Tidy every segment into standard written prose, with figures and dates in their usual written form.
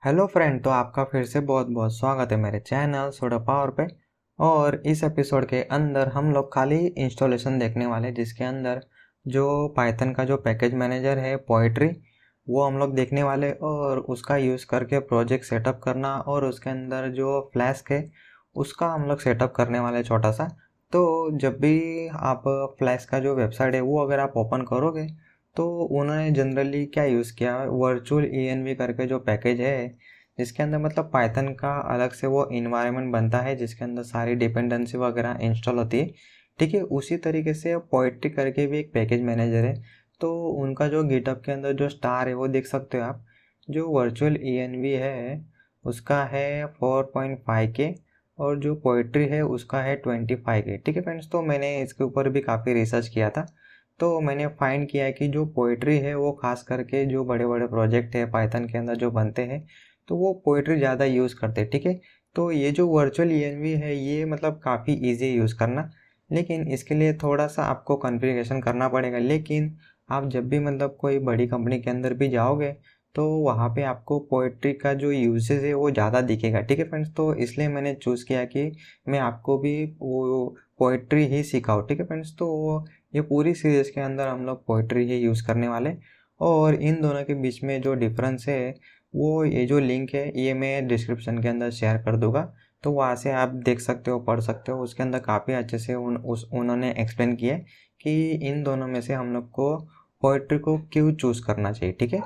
Hello friend, तो आपका फिर से बहुत बहुत स्वागत है मेरे चैनल सोडा पावर पे। और इस एपिसोड के अंदर हम लोग खाली इंस्टॉलेशन देखने वाले हैं, जिसके अंदर जो पाइथन का जो पैकेज मैनेजर है पोएट्री, वो हम लोग देखने वाले और उसका यूज़ करके प्रोजेक्ट सेटअप करना और उसके अंदर जो फ्लैस्क है उसका हम लोग सेटअप करने वाले छोटा सा। तो जब भी आप फ्लैस्क का जो वेबसाइट है वो अगर आप ओपन करोगे तो उन्होंने जनरली क्या यूज़ किया है, वर्चुअल ENV करके जो पैकेज है, जिसके अंदर मतलब पाइथन का अलग से वो इन्वायरमेंट बनता है जिसके अंदर सारी डिपेंडेंसी वगैरह इंस्टॉल होती है। ठीक है, उसी तरीके से पोएट्री करके भी एक पैकेज मैनेजर है। तो उनका जो गिटहब के अंदर जो स्टार है वो देख सकते हो आप। जो वर्चुअल ENV है उसका है 4.5K और जो पोएट्री है उसका है 25K। ठीक है फ्रेंड्स, तो मैंने इसके ऊपर भी काफ़ी रिसर्च किया था। तो मैंने फाइंड किया है कि जो पोएट्री है वो खास करके जो बड़े बड़े प्रोजेक्ट है पाइथन के अंदर जो बनते हैं तो वो पोएट्री ज़्यादा यूज़ करते हैं। ठीक है, तो ये जो वर्चुअल ENV है ये मतलब काफ़ी इजी है यूज़ करना, लेकिन इसके लिए थोड़ा सा आपको कॉन्फ़िगरेशन करना पड़ेगा। लेकिन आप जब भी मतलब कोई बड़ी कंपनी के अंदर भी जाओगे तो वहाँ पे आपको पोएट्री का जो यूजेज है वो ज़्यादा दिखेगा। ठीक है फ्रेंड्स, तो इसलिए मैंने चूज़ किया कि मैं आपको भी वो पोएट्री ही सिखाऊँ। ठीक है फ्रेंड्स, तो ये पूरी सीरीज़ के अंदर हम लोग पोएट्री ही यूज़ करने वाले। और इन दोनों के बीच में जो डिफरेंस है वो ये जो लिंक है ये मैं डिस्क्रिप्शन के अंदर शेयर कर दूंगा। तो वहाँ से आप देख सकते हो, पढ़ सकते हो। उसके अंदर काफ़ी अच्छे से उन्होंने एक्सप्लेन किया है कि इन दोनों में से हम लोग को पोएट्री को क्यों चूज़ करना चाहिए। ठीक है,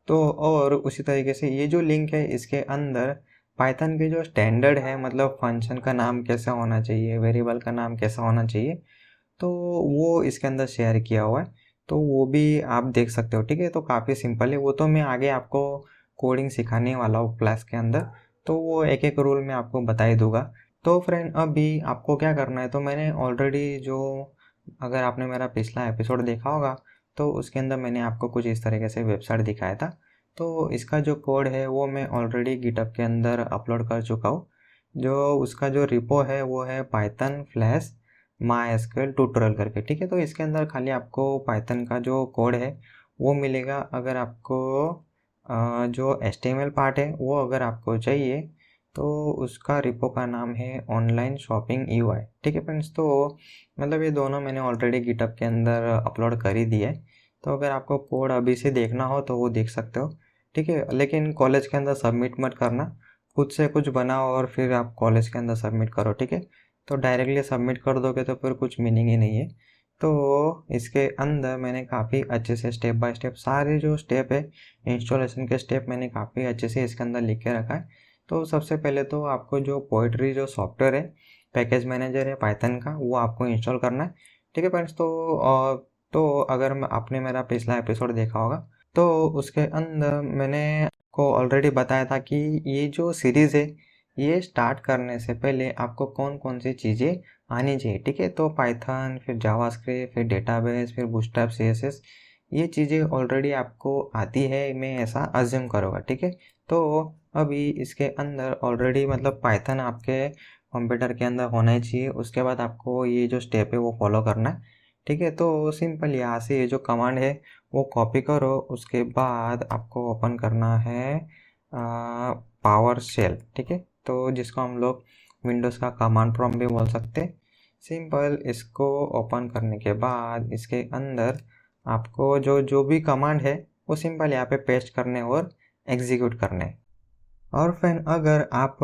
तो और उसी तरीके से ये जो लिंक है इसके अंदर पाइथन के जो स्टैंडर्ड है, मतलब फंक्शन का नाम कैसा होना चाहिए, वेरिएबल का नाम कैसा होना चाहिए, तो वो इसके अंदर शेयर किया हुआ है। तो वो भी आप देख सकते हो। ठीक है, तो काफ़ी सिंपल है। वो तो मैं आगे आपको कोडिंग सिखाने वाला हूँ क्लास के अंदर, तो वो एक एक रूल मैं आपको बता ही दूंगा। तो फ्रेंड, अभी आपको क्या करना है, तो मैंने ऑलरेडी जो, अगर आपने मेरा पिछला एपिसोड देखा होगा तो उसके अंदर मैंने आपको कुछ इस तरीके से वेबसाइट दिखाया था। तो इसका जो कोड है वो मैं ऑलरेडी गिटहब के अंदर अपलोड कर चुका हूँ। जो उसका जो रिपो है वो है पाइथन फ्लैश MySQL ट्यूटोरियल करके। ठीक है, तो इसके अंदर खाली आपको पाइथन का जो कोड है वो मिलेगा। अगर आपको जो HTML पार्ट है वो अगर आपको चाहिए तो उसका रिपो का नाम है ऑनलाइन शॉपिंग UI। ठीक है फ्रेंड्स, तो मतलब ये दोनों मैंने ऑलरेडी गिटहब के अंदर अपलोड कर ही दिया है। तो अगर आपको कोड अभी से देखना हो तो वो देख सकते हो। ठीक है, लेकिन कॉलेज के अंदर सबमिट मत करना, खुद से कुछ बनाओ और फिर आप कॉलेज के अंदर सबमिट करो। ठीक है, तो डायरेक्टली सबमिट कर दोगे तो फिर कुछ मीनिंग ही नहीं है। तो इसके अंदर मैंने काफ़ी अच्छे से स्टेप बाय स्टेप सारे जो स्टेप है इंस्टॉलेशन के स्टेप मैंने काफ़ी अच्छे से इसके अंदर लिख के रखा है। तो सबसे पहले तो आपको जो पोएट्री जो सॉफ्टवेयर है, पैकेज मैनेजर है पाइथन का, वो आपको इंस्टॉल करना है। ठीक है फ्रेंड्स, तो अगर आपने मेरा पिछला एपिसोड देखा होगा तो उसके अंदर मैंने को ऑलरेडी बताया था कि ये जो सीरीज़ है ये स्टार्ट करने से पहले आपको कौन कौन सी चीज़ें आनी चाहिए। ठीक है, तो पाइथन, फिर जावास्क्रिप्ट, फिर डेटाबेस, फिर बूटस्ट्रैप CSS, ये चीज़ें ऑलरेडी आपको आती है, मैं ऐसा अज्यूम करूँगा। ठीक है, तो अभी इसके अंदर ऑलरेडी मतलब पाइथन आपके कंप्यूटर के अंदर होना ही चाहिए। उसके बाद आपको ये जो स्टेप है वो फॉलो करना है। ठीक है, तो सिंपल यहाँ से ये जो कमांड है वो कॉपी करो। उसके बाद आपको ओपन करना है पावर शेल। ठीक है, तो जिसको हम लोग विंडोज़ का कमांड प्रॉम्प्ट भी बोल सकते हैं। सिंपल इसको ओपन करने के बाद इसके अंदर आपको जो जो भी कमांड है वो सिंपल यहाँ पे पेस्ट करने और एग्जीक्यूट करने। और फिर अगर आप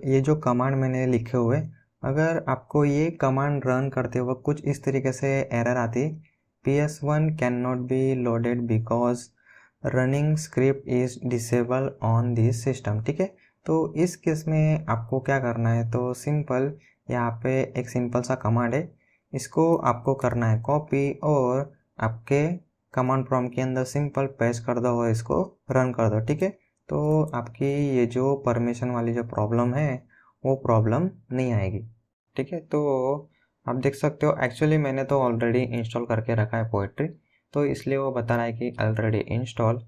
ये जो कमांड मैंने लिखे हुए, अगर आपको ये कमांड रन करते वक्त कुछ इस तरीके से एरर आती, PS1 can not be loaded because running script is disable on this system. ठीक है, तो इस केस में आपको क्या करना है, तो सिंपल यहाँ पे एक सिंपल सा कमांड है, इसको आपको करना है कॉपी और आपके कमांड प्रॉम्प्ट के अंदर सिंपल पेस्ट कर दो और इसको रन कर दो। ठीक है, तो आपकी ये जो परमिशन वाली जो प्रॉब्लम है वो प्रॉब्लम नहीं आएगी। ठीक है, तो आप देख सकते हो एक्चुअली मैंने तो ऑलरेडी इंस्टॉल करके रखा है पोएट्री, तो इसलिए वो बता रहा है कि ऑलरेडी इंस्टॉल।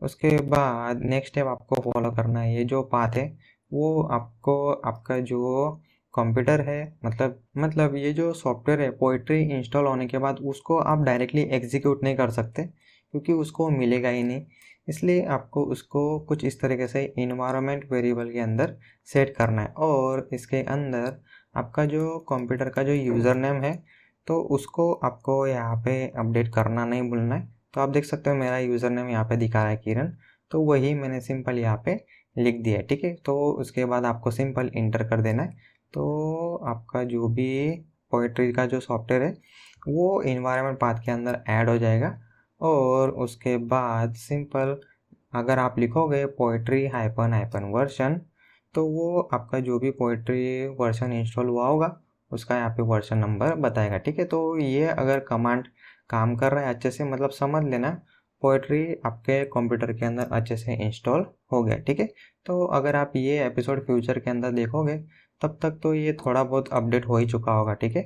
उसके बाद नेक्स्ट स्टेप आपको फॉलो करना है, ये जो पाथ है वो आपको आपका जो कंप्यूटर है, मतलब ये जो सॉफ्टवेयर है पोएट्री इंस्टॉल होने के बाद उसको आप डायरेक्टली एग्जीक्यूट नहीं कर सकते क्योंकि उसको मिलेगा ही नहीं। इसलिए आपको उसको कुछ इस तरीके से इन्वायरमेंट वेरिएबल के अंदर सेट करना है। और इसके अंदर आपका जो कंप्यूटर का जो यूज़र नेम है तो उसको आपको यहाँ पे अपडेट करना नहीं भूलना है। तो आप देख सकते हो मेरा यूज़र नेम यहाँ पे दिखा रहा है किरण, तो वही मैंने सिंपल यहाँ पे लिख दिया है, ठीक है। तो उसके बाद आपको सिंपल इंटर कर देना है। तो आपका जो भी पोएट्री का जो सॉफ्टवेयर है वो इन्वायरमेंट पाथ के अंदर ऐड हो जाएगा। और उसके बाद सिंपल अगर आप लिखोगे पोएट्री हाइपन वर्जन, तो वो आपका जो भी पोएट्री वर्जन इंस्टॉल हुआ होगा उसका यहाँ पे वर्जन नंबर बताएगा, ठीक है। तो ये अगर कमांड काम कर रहा है अच्छे से, मतलब समझ लेना पोएट्री आपके कंप्यूटर के अंदर अच्छे से इंस्टॉल हो गया, ठीक है। तो अगर आप ये एपिसोड फ्यूचर के अंदर देखोगे तब तक तो ये थोड़ा बहुत अपडेट हो ही चुका होगा, ठीक है।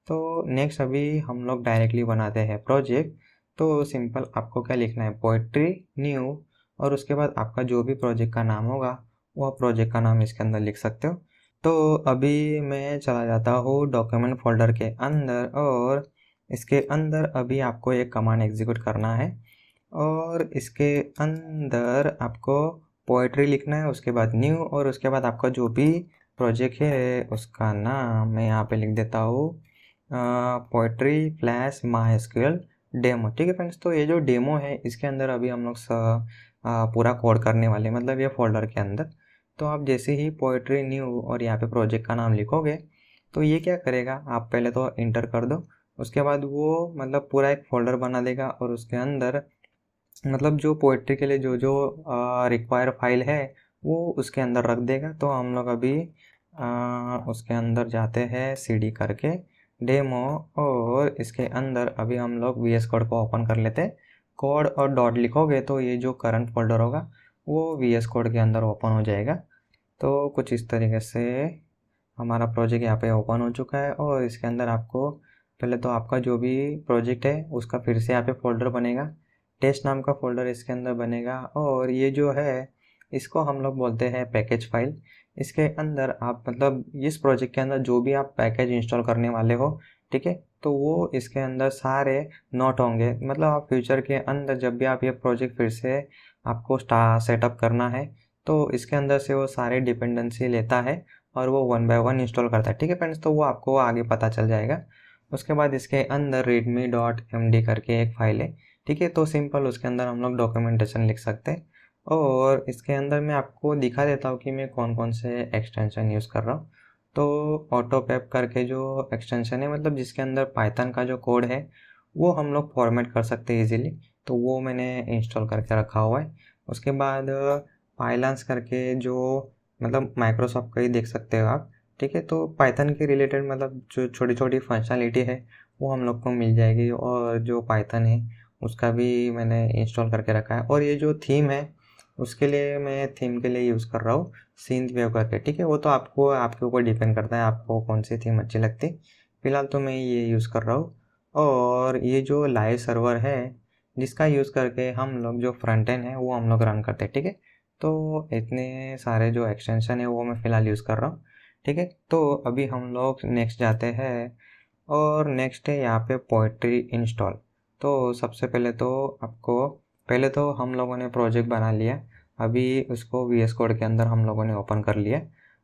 तो नेक्स्ट अभी हम लोग डायरेक्टली बनाते हैं प्रोजेक्ट। तो सिंपल आपको क्या लिखना है, पोएट्री न्यू, और उसके बाद आपका जो भी प्रोजेक्ट का नाम होगा वह प्रोजेक्ट का नाम इसके अंदर लिख सकते हो। तो अभी मैं चला जाता हूँ डॉक्यूमेंट फोल्डर के अंदर, और इसके अंदर अभी आपको एक कमांड एग्जीक्यूट करना है। और इसके अंदर आपको पोएट्री लिखना है, उसके बाद न्यू, और उसके बाद आपका जो भी प्रोजेक्ट है उसका नाम मैं यहाँ पे लिख देता हूँ पोएट्री फ्लैश माइस्क्यूएल डेमो, ठीक है फ्रेंड्स। तो ये जो डेमो है इसके अंदर अभी हम लोग पूरा कोड करने वाले, मतलब ये फोल्डर के अंदर। तो आप जैसे ही पोएट्री न्यू और यहाँ पे प्रोजेक्ट का नाम लिखोगे तो ये क्या करेगा, आप पहले तो इंटर कर दो, उसके बाद वो मतलब पूरा एक फोल्डर बना देगा। और उसके अंदर मतलब जो पोएट्री के लिए जो जो रिक्वायर फाइल है वो उसके अंदर रख देगा। तो हम लोग अभी उसके अंदर जाते हैं सीडी करके डेमो, और इसके अंदर अभी हम लोग वीएस कोड को ओपन कर लेते हैं। कोड और डॉट लिखोगे तो ये जो करंट फोल्डर होगा वो वीएस कोड के अंदर ओपन हो जाएगा। तो कुछ इस तरीके से हमारा प्रोजेक्ट यहाँ पे ओपन हो चुका है। और इसके अंदर आपको पहले तो आपका जो भी प्रोजेक्ट है उसका फिर से यहाँ पे फोल्डर बनेगा, टेस्ट नाम का फोल्डर इसके अंदर बनेगा। और ये जो है इसको हम लोग बोलते हैं पैकेज फाइल। इसके अंदर आप मतलब इस प्रोजेक्ट के अंदर जो भी आप पैकेज इंस्टॉल करने वाले हो, ठीक है, तो वो इसके अंदर सारे नोट होंगे। मतलब आप फ्यूचर के अंदर जब भी आप ये प्रोजेक्ट फिर से आपको सेटअप करना है तो इसके अंदर से वो सारे डिपेंडेंसी लेता है और वो 1 बाय 1 इंस्टॉल करता है, ठीक है फ्रेंड्स। तो वो आपको आगे पता चल जाएगा। उसके बाद इसके अंदर readme.md करके एक फाइल है, ठीक है। तो सिंपल उसके अंदर हम लोग डॉक्यूमेंटेशन लिख सकते हैं। और इसके अंदर मैं आपको दिखा देता हूँ कि मैं कौन कौन से एक्सटेंशन यूज़ कर रहा हूँ। तो ऑटोपैप करके जो एक्सटेंशन है, मतलब जिसके अंदर पाइथन का जो कोड है वो हम लोग फॉर्मेट कर सकते हैं इजीली, तो वो मैंने इंस्टॉल करके रखा हुआ है। उसके बाद पाइलांस करके जो मतलब माइक्रोसॉफ्ट का ही देख सकते हो आप, ठीक है। तो पाइथन के रिलेटेड मतलब जो छोटी छोटी फंक्शनलिटी है वो हम लोग को मिल जाएगी। और जो पाइथन है उसका भी मैंने इंस्टॉल करके रखा है। और ये जो थीम है उसके लिए मैं थीम के लिए यूज़ कर रहा हूँ सिंथ वेव करके, ठीक है। वो तो आपको आपके ऊपर डिपेंड करता है आपको कौन सी थीम अच्छी लगती। फिलहाल तो मैं ये यूज़ कर रहा हूँ। और ये जो लाइव सर्वर है जिसका यूज़ करके हम लोग जो फ्रंट एंड है वो हम लोग रन करते हैं, ठीक है। तो इतने सारे जो एक्सटेंशन है वो मैं फ़िलहाल यूज़ कर रहा हूँ, ठीक है। तो अभी हम लोग नेक्स्ट जाते हैं, और नेक्स्ट है यहाँ पे पोएट्री इंस्टॉल। तो सबसे पहले तो आपको पहले तो हम लोगों ने प्रोजेक्ट बना लिया, अभी उसको वीएस कोड के अंदर हम लोगों ने ओपन कर लिया।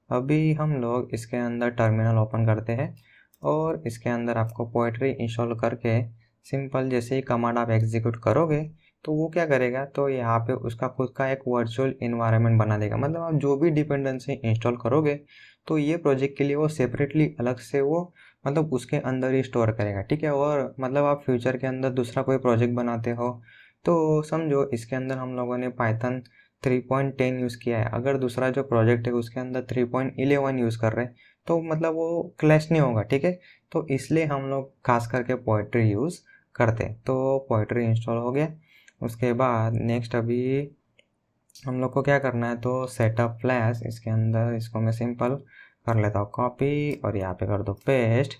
अभी हम लोग इसके अंदर टर्मिनल ओपन करते हैं, और इसके अंदर आपको पोएट्री इंस्टॉल करके सिंपल जैसे ही कमांड आप एग्जीक्यूट करोगे तो वो क्या करेगा, तो यहाँ पे उसका खुद का एक वर्चुअल इन्वायरमेंट बना देगा। मतलब आप जो भी डिपेंडेंसी इंस्टॉल करोगे तो ये प्रोजेक्ट के लिए वो सेपरेटली अलग से वो मतलब उसके अंदर ही स्टोर करेगा, ठीक है। और मतलब आप फ्यूचर के अंदर दूसरा कोई प्रोजेक्ट बनाते हो तो समझो इसके अंदर हम लोगों ने पाइथन 3.10 यूज़ किया है, अगर दूसरा जो प्रोजेक्ट है उसके अंदर 3.11 यूज़ कर रहे हैं तो मतलब वो क्लैश नहीं होगा, ठीक है। तो इसलिए हम लोग खास करके पोएट्री यूज़ करते हैं। तो पोएट्री इंस्टॉल हो गया। उसके बाद नेक्स्ट अभी हम लोग को क्या करना है, तो सेटअप फ्लैश, इसके अंदर इसको मैं सिंपल कर लेता हूँ कॉपी और यहाँ पे कर दो पेस्ट।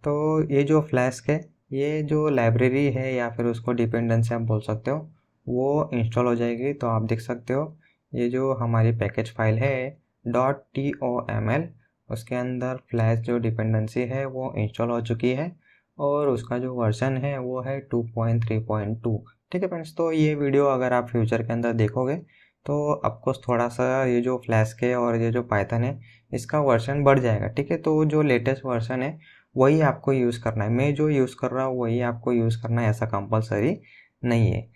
तो ये जो फ्लैश है ये जो लाइब्रेरी है या फिर उसको डिपेंडेंसी आप बोल सकते हो वो इंस्टॉल हो जाएगी। तो आप देख सकते हो ये जो हमारी पैकेज फाइल है .toml, उसके अंदर फ्लैश जो डिपेंडेंसी है वो इंस्टॉल हो चुकी है। और उसका जो वर्जन है वो है 2.3.2, ठीक है फ्रेंड्स। तो ये वीडियो अगर आप फ्यूचर के अंदर देखोगे तो आपको थोड़ा सा ये जो फ्लैश के और ये जो पाइथन है इसका वर्जन बढ़ जाएगा, ठीक है। तो जो लेटेस्ट वर्जन है वही आपको यूज़ करना है। मैं जो यूज़ कर रहा हूँ वही आपको यूज़ करना है, ऐसा कंपलसरी नहीं है।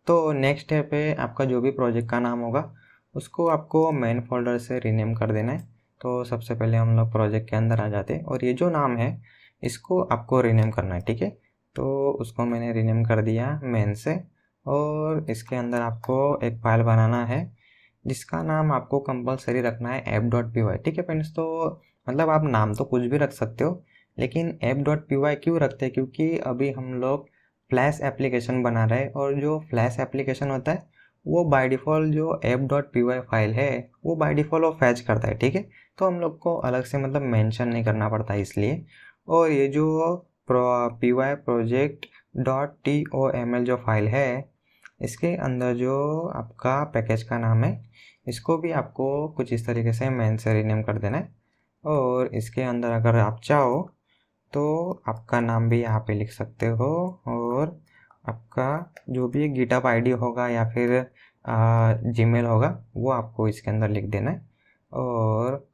तो नेक्स्ट स्टेप है, आपका जो भी प्रोजेक्ट का नाम होगा उसको आपको मेन फोल्डर से रीनेम कर देना है। तो सबसे पहले हम लोग प्रोजेक्ट के अंदर आ जाते हैं और ये जो नाम है इसको आपको रीनेम करना है, ठीक है। तो उसको मैंने रीनेम कर दिया मेन से, और इसके अंदर आपको एक फाइल बनाना है जिसका नाम आपको कंपलसरी रखना है app.py, ठीक है फ्रेंड्स। तो मतलब आप नाम तो कुछ भी रख सकते हो, लेकिन app.py क्यों रखते हैं, क्योंकि अभी हम लोग फ्लैश एप्लीकेशन बना रहे हैं और जो फ्लैश एप्लीकेशन होता है वो बाय डिफ़ॉल्ट जो app.py फाइल है वो बाय डिफ़ॉल्ट वो फैच करता है, ठीक है। तो हम लोग को अलग से मतलब मेंशन नहीं करना पड़ता इसलिए। और ये जो py project .toml जो फाइल है इसके अंदर जो आपका पैकेज का नाम है इसको भी आपको कुछ इस तरीके से मेन से रीनेम कर देना है। और इसके अंदर अगर आप चाहो तो आपका नाम भी यहाँ पे लिख सकते हो, और आपका जो भी गिटहब आईडी होगा या फिर जीमेल होगा वो आपको इसके अंदर लिख देना है। और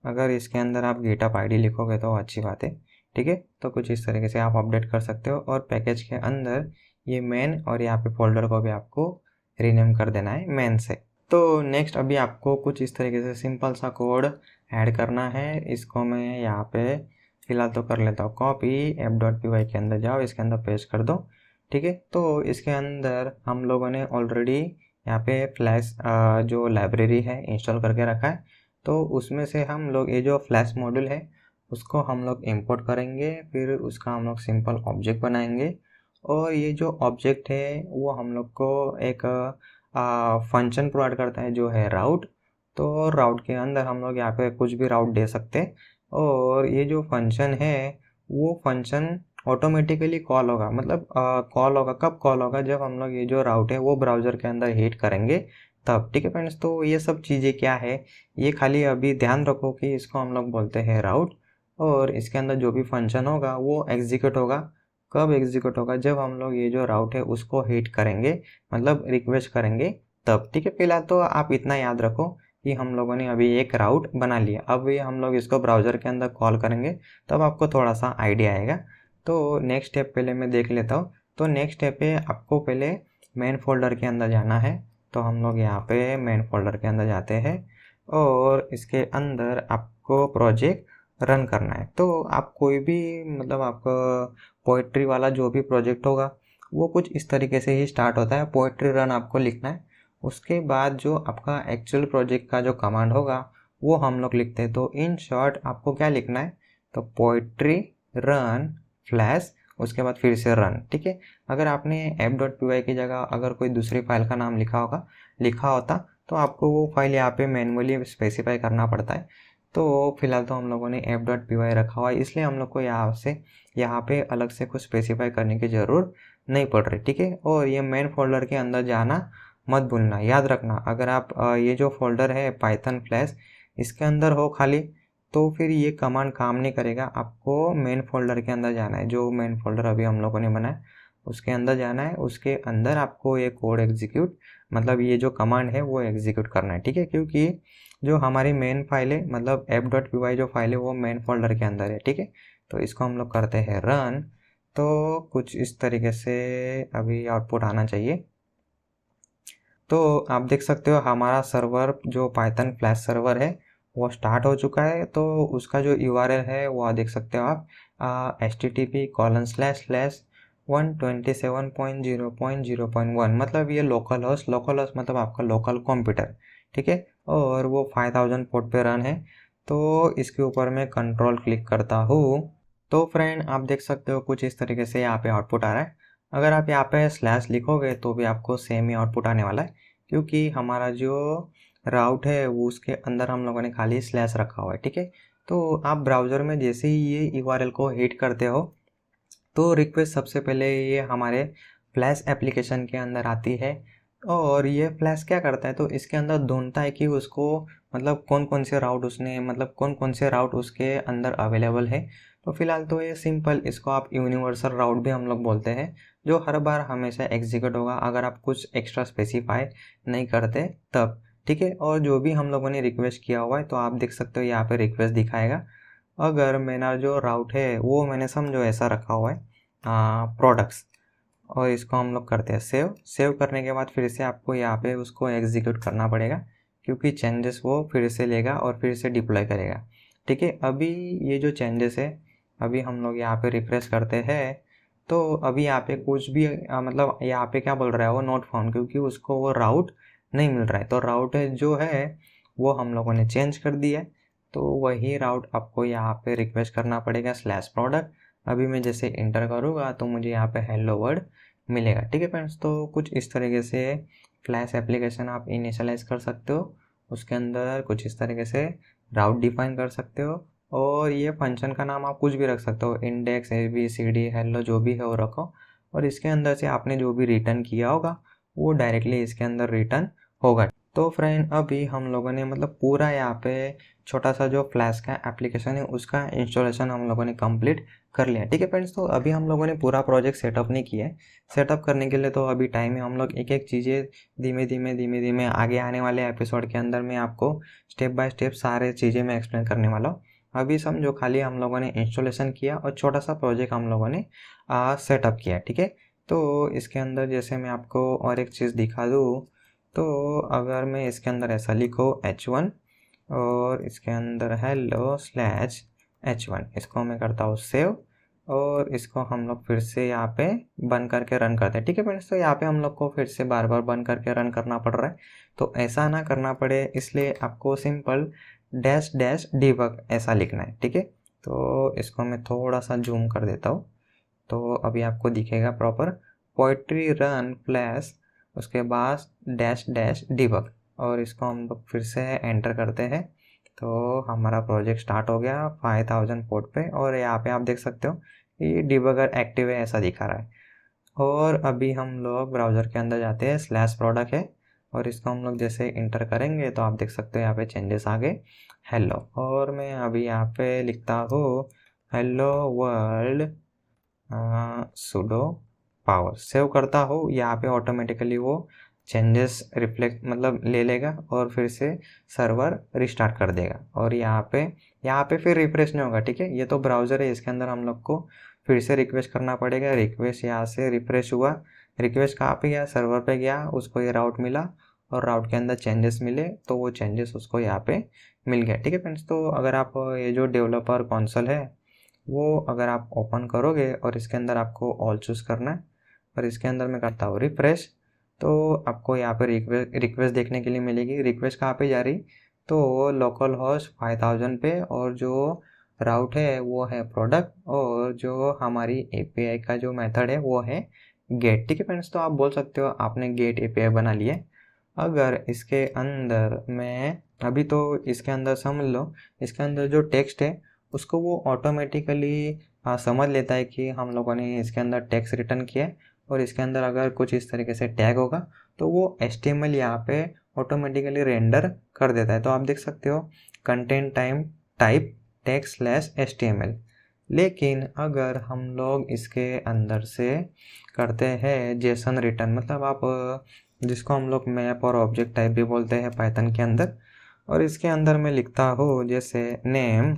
अगर इसके अंदर आप गिटहब आईडी लिखोगे तो अच्छी बात है, ठीक है। तो कुछ इस तरीके से आप अपडेट कर सकते हो, और पैकेज के अंदर ये मेन और यहाँ पे फोल्डर को भी आपको रीनेम कर देना है मेन से। तो नेक्स्ट अभी आपको कुछ इस तरीके से सिंपल सा कोड ऐड करना है। इसको मैं यहाँ पे फिलहाल तो कर लेता हूँ कॉपी, app.py के अंदर जाओ, इसके अंदर पेस्ट कर दो, ठीक है। तो इसके अंदर हम लोगों ने ऑलरेडी यहाँ पे फ्लैश जो लाइब्रेरी है इंस्टॉल करके रखा है, तो उसमें से हम लोग ये जो फ्लैश मॉड्यूल है उसको हम लोग इंपोर्ट करेंगे, फिर उसका हम लोग सिंपल ऑब्जेक्ट बनाएंगे, और ये जो ऑब्जेक्ट है वो हम लोग को एक फंक्शन प्रोवाइड करता है जो है राउट। तो राउट के अंदर हम लोग यहाँ पे कुछ भी राउट दे सकते हैं, और ये जो फंक्शन है वो फंक्शन ऑटोमेटिकली कॉल होगा। मतलब कॉल होगा, कब कॉल होगा, जब हम लोग ये जो राउट है वो ब्राउज़र के अंदर हिट करेंगे तब, ठीक है फ्रेंड्स। तो ये सब चीज़ें क्या है ये खाली अभी ध्यान रखो कि इसको हम लोग बोलते हैं राउट, और इसके अंदर जो भी फंक्शन होगा वो एग्जीक्यूट होगा। कब एग्जीक्यूट होगा, जब हम लोग ये जो राउट है उसको हिट करेंगे, मतलब रिक्वेस्ट करेंगे तब, ठीक है। फिलहाल तो आप इतना याद रखो कि हम लोगों ने अभी एक राउट बना लिया, अब ये हम लोग इसको ब्राउज़र के अंदर कॉल करेंगे तब आपको थोड़ा सा आइडिया आएगा। तो नेक्स्ट स्टेप पहले मैं देख लेता हूँ। तो नेक्स्ट स्टेप पे आपको पहले मेन फोल्डर के अंदर जाना है। तो हम लोग यहाँ पे मेन फोल्डर के अंदर जाते हैं, और इसके अंदर आपको प्रोजेक्ट रन करना है। तो आप कोई भी मतलब आपका पोएट्री वाला जो भी प्रोजेक्ट होगा वो कुछ इस तरीके से ही स्टार्ट होता है, पोएट्री रन आपको लिखना है। उसके बाद जो आपका एक्चुअल प्रोजेक्ट का जो कमांड होगा वो हम लोग लिखते हैं। तो इन शॉर्ट आपको क्या लिखना है, तो पोएट्री रन फ्लैश, उसके बाद फिर से रन, ठीक है। अगर आपने app.py की जगह अगर कोई दूसरी फाइल का नाम लिखा होता तो आपको वो फाइल यहाँ पे मैनुअली स्पेसिफाई करना पड़ता है। तो फिलहाल तो हम लोगों ने app.py रखा हुआ है, इसलिए हम लोग को यहाँ पे अलग से कुछ स्पेसिफाई करने की ज़रूरत नहीं पड़ रही, ठीक है। और ये मेन फोल्डर के अंदर जाना मत भूलना, याद रखना। अगर आप ये जो फोल्डर है पाइथन फ्लैश इसके अंदर हो खाली तो फिर ये कमांड काम नहीं करेगा। आपको मेन फोल्डर के अंदर जाना है, जो मेन फोल्डर अभी हम लोगों ने बनाया उसके अंदर जाना है, उसके अंदर आपको ये कोड एग्जीक्यूट मतलब ये जो कमांड है वो एग्जीक्यूट करना है, ठीक है। क्योंकि जो हमारी मेन फाइल है मतलब app.py जो फाइल है वो मेन फोल्डर के अंदर है, ठीक है। तो इसको हम लोग करते हैं रन। तो कुछ इस तरीके से अभी आउटपुट आना चाहिए। तो आप देख सकते हो हमारा सर्वर जो पाइथन फ्लैश सर्वर है वो स्टार्ट हो चुका है। तो उसका जो URL है वो देख सकते हो आप, http://127.0.0.1, मतलब ये लोकल होस्ट मतलब आपका लोकल कंप्यूटर, ठीक है। और वो 5000 पोर्ट पे रन है। तो इसके ऊपर मैं कंट्रोल क्लिक करता हूँ। तो फ्रेंड आप देख सकते हो कुछ इस तरीके से यहाँ पे आउटपुट आ रहा है। अगर आप यहाँ पे स्लैश लिखोगे तो भी आपको सेम ही आउटपुट आने वाला है, क्योंकि हमारा जो राउट है वो उसके अंदर हम लोगों ने खाली स्लैश रखा हुआ है, ठीक है। तो आप ब्राउज़र में जैसे ही ये URL को हिट करते हो तो रिक्वेस्ट सबसे पहले ये हमारे फ्लैश एप्लीकेशन के अंदर आती है, और ये फ्लैश क्या करता है तो इसके अंदर ढूंढता है कि उसको मतलब कौन कौन से राउट उसके अंदर अवेलेबल है। तो फिलहाल तो ये सिंपल, इसको आप यूनिवर्सल राउट भी हम लोग बोलते हैं। जो हर बार हमेशा एग्जीक्यूट होगा अगर आप कुछ एक्स्ट्रा स्पेसिफाई नहीं करते तब, ठीक है। और जो भी हम लोगों ने रिक्वेस्ट किया हुआ है तो आप देख सकते हो यहाँ पे रिक्वेस्ट दिखाएगा। अगर मेरा जो राउट है वो मैंने समझो ऐसा रखा हुआ है प्रोडक्ट्स, और इसको हम लोग करते हैं सेव करने के बाद फिर से आपको यहाँ पे उसको एग्जीक्यूट करना पड़ेगा, क्योंकि चेंजेस वो फिर से लेगा और फिर से डिप्लॉय करेगा, ठीक है। अभी ये जो चेंजेस है, अभी हम लोग यहाँ पे रिफ्रेश करते हैं तो अभी यहाँ पे कुछ भी मतलब यहाँ पे क्या बोल रहा है वो नोट फाउंड, क्योंकि उसको वो राउट नहीं मिल रहा है। तो राउट जो है वो हम लोगों ने चेंज कर दिया है, तो वही राउट आपको यहाँ पे रिक्वेस्ट करना पड़ेगा /प्रोडक्ट। अभी मैं जैसे इंटर करूँगा तो मुझे यहाँ पे हेलो वर्ड मिलेगा, ठीक है फ्रेंड्स। तो कुछ इस तरीके से फ्लैश एप्लीकेशन आप इनिशियलाइज कर सकते हो, उसके अंदर कुछ इस तरीके से राउट डिफाइन कर सकते हो, और ये फंक्शन का नाम आप कुछ भी रख सकते हो, इंडेक्स ABCD हेलो जो भी है वो रखो, और इसके अंदर से आपने जो भी रिटर्न किया होगा वो डायरेक्टली इसके अंदर रिटर्न होगा। तो फ्रेंड अभी हम लोगों ने मतलब पूरा यहाँ पे छोटा सा जो फ्लैश का एप्लीकेशन है उसका इंस्टॉलेशन हम लोगों ने कंप्लीट कर लिया, ठीक है फ्रेंड्स। तो अभी हम लोगों ने पूरा प्रोजेक्ट सेटअप नहीं किया है, सेटअप करने के लिए तो अभी टाइम है। हम लोग एक एक चीज़ें धीमे धीमे आगे आने वाले एपिसोड के अंदर मैं आपको स्टेप बाय स्टेप सारे चीज़ें मैं एक्सप्लेन करने वाला हूँ। अभी समझो खाली हम लोगों ने इंस्टॉलेशन किया और छोटा सा प्रोजेक्ट हम लोगों ने सेटअप किया, ठीक है। तो इसके अंदर जैसे मैं आपको और एक चीज़ दिखा दूँ, तो अगर मैं इसके अंदर ऐसा लिखो H1 और इसके अंदर hello/H1, इसको मैं करता हूँ सेव, और इसको हम लोग फिर से यहाँ पे बंद करके रन करते हैं, ठीक है फ्रेंड्स। तो यहाँ पे हम लोग को फिर से बार बार बंद करके रन करना पड़ रहा है, तो ऐसा ना करना पड़े इसलिए आपको सिंपल -debug ऐसा लिखना है, ठीक है। तो इसको मैं थोड़ा सा जूम कर देता हूँ, तो अभी आपको दिखेगा प्रॉपर पोएट्री रन फ्लैश, उसके बाद -debug, और इसको हम लोग फिर से एंटर करते हैं तो हमारा प्रोजेक्ट स्टार्ट हो गया 5000 पोर्ट पे, और यहाँ पे आप देख सकते हो ये डिबगर एक्टिव है ऐसा दिखा रहा है। और अभी हम लोग ब्राउज़र के अंदर जाते हैं, /प्रोडक्ट है, और इसको हम लोग जैसे इंटर करेंगे तो आप देख सकते हो यहाँ पे चेंजेस आ गए हेलो, और मैं अभी यहाँ पे लिखता हूँ hello world sudo power, save करता हूँ। यहाँ पे ऑटोमेटिकली वो चेंजेस रिफ्लेक्ट मतलब ले लेगा और फिर से सर्वर रिस्टार्ट कर देगा, और यहाँ पे फिर रिफ्रेश नहीं होगा, ठीक है। ये तो ब्राउज़र है, इसके अंदर हम लोग को फिर से रिक्वेस्ट करना पड़ेगा। रिक्वेस्ट यहाँ से रिफ्रेश हुआ, रिक्वेस्ट कहाँ पे गया, सर्वर पे गया, उसको ये राउट मिला और राउट के अंदर चेंजेस मिले तो वो चेंजेस उसको यहाँ पे मिल गया, ठीक है फ्रेंड्स। तो अगर आप ये जो डेवलपर कंसोल है वो अगर आप ओपन करोगे और इसके अंदर आपको ऑल चूज़ करना है, और इसके अंदर मैं करता हूँ रिफ्रेश, तो आपको यहाँ पे रिक्वेस्ट देखने के लिए मिलेगी। रिक्वेस्ट कहाँ पे जा रही, तो लोकल होस्ट 5000 पे, और जो राउट है वो है प्रोडक्ट, और जो हमारी API का जो मेथड है वो है गेट, ठीक है फ्रेंड्स। तो आप बोल सकते हो आपने गेट API बना लिया। अगर इसके अंदर मैं अभी तो इसके अंदर समझ लो, इसके अंदर जो टेक्स्ट है उसको वो ऑटोमेटिकली समझ लेता है कि हम लोगों ने इसके अंदर टेक्स्ट रिटर्न किया है, और इसके अंदर अगर कुछ इस तरीके से टैग होगा तो वो HTML यहाँ पे ऑटोमेटिकली रेंडर कर देता है। तो आप देख सकते हो कंटेंट टाइप text/HTML। लेकिन अगर हम लोग इसके अंदर से करते हैं जेसन रिटर्न, मतलब आप जिसको हम लोग मैप और ऑब्जेक्ट टाइप भी बोलते हैं पाइथन के अंदर, और इसके अंदर मैं लिखता हूँ जैसे नेम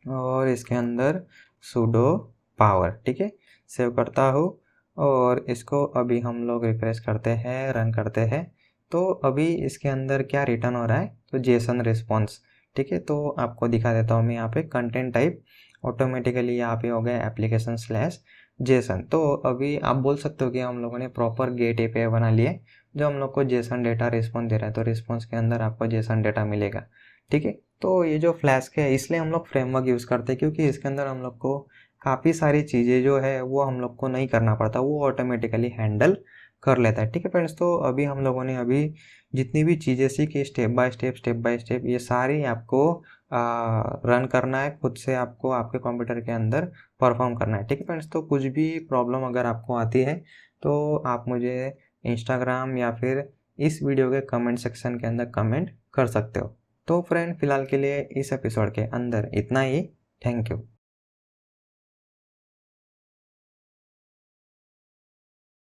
और इसके अंदर sudo पावर, ठीक है। सेव करता हूँ और इसको अभी हम लोग रिफ्रेश करते हैं, रन करते हैं, तो अभी इसके अंदर क्या रिटर्न हो रहा है, तो जेसन रिस्पॉन्स, ठीक है। तो आपको दिखा देता हूँ मैं यहाँ पे कंटेंट टाइप ऑटोमेटिकली यहाँ पे हो गया application/जेसन। तो अभी आप बोल सकते हो कि हम लोगों ने प्रॉपर गेट API बना लिया है जो हम लोग को जेसन डेटा रिस्पॉन्स दे रहा है, तो रिस्पॉन्स के अंदर आपको जेसन डेटा मिलेगा, ठीक है। तो ये जो फ्लैस्क है इसलिए हम लोग फ्रेमवर्क यूज़ करते हैं, क्योंकि इसके अंदर हम लोग को काफ़ी सारी चीज़ें जो है वो हम लोग को नहीं करना पड़ता, वो ऑटोमेटिकली हैंडल कर लेता है, ठीक है फ्रेंड्स। तो अभी हम लोगों ने अभी जितनी भी चीज़ें सीखी स्टेप बाय स्टेप ये सारी आपको रन करना है खुद से, आपको आपके कंप्यूटर के अंदर परफॉर्म करना है, ठीक है फ्रेंड्स। तो कुछ भी प्रॉब्लम अगर आपको आती है तो आप मुझे इंस्टाग्राम या फिर इस वीडियो के कमेंट सेक्शन के अंदर कमेंट कर सकते हो। तो फ्रेंड फिलहाल के लिए इस एपिसोड के अंदर इतना ही। Thank you.